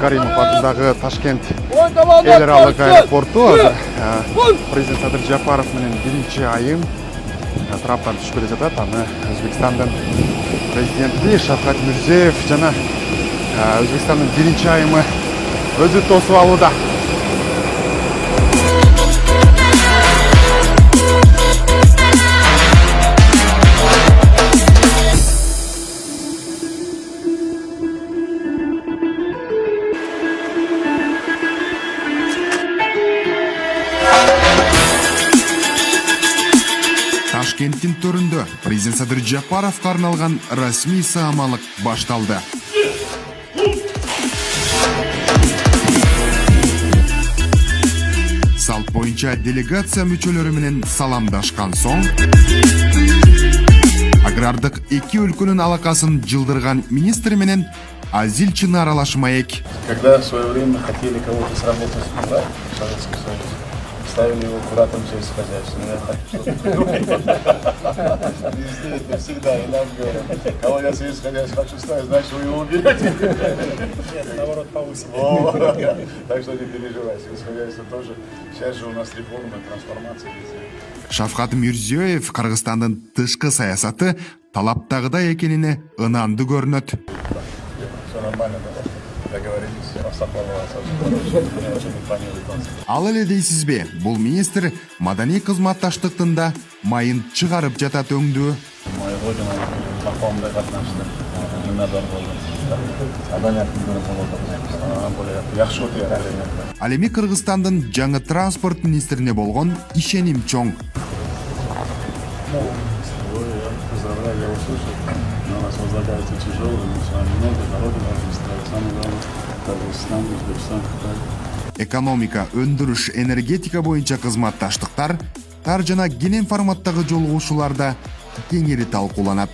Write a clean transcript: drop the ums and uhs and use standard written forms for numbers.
Каримов атындағы Ташкент эл аралык аэропорту азыр президент Садыр Жапаров менен биринчи айым траптан түшүп келе жатат. Аны Өзбекстандын президенти Шавкат Мирзиёев жана Өзбекстандын биринчи айымы өзү тосуп алууда. Ташкенттин төрүндө президент Садыр Жапаровго арналган расмий саамалык башталды. Салт боюнча делегация мүчөлөрү менен саламдашкан соң агрардык эки өлкөнүн алакасын жылдырган министр менен Азил Чынар аралашмайек. Когда в свое время хотели кого-то сработать в Советский Союз, ставили его куратором сельскохозяйства. Везде это всегда, и нам говорят, кого я сельскохозяйство хочу ставить, значит вы его уберете. Нет, наоборот, повысим. Так что не переживай, сельскохозяйство тоже. Сейчас же у нас реформа, трансформация. Шавкат Мирзиёев Кыргызстандын тышкы саясаты талаптагыдай экенине ынанды көрүнөт. Все нормально, да? Договорились, Ал эле дейсизби, бул министр маданий кызматташтыктын да майын чыгарып жатат өңдүү. Моя родина знакомая катнашты, минадар болду. Жакшы өтөт. Ал эми Кыргызстандын жаңы транспорт министрине болгон ишеним чоң. Поздравляю, я услышал. На нас возлагается тяжелый, но с вами много, дороги должны строить. Самое главное, Кыргызстан, Өзбекстан, Кытай. Экономика, өндүрүш, энергетика боюнча кызматташтыктар тар жана кенен форматтагы жолугушууларда кеңири талкууланат.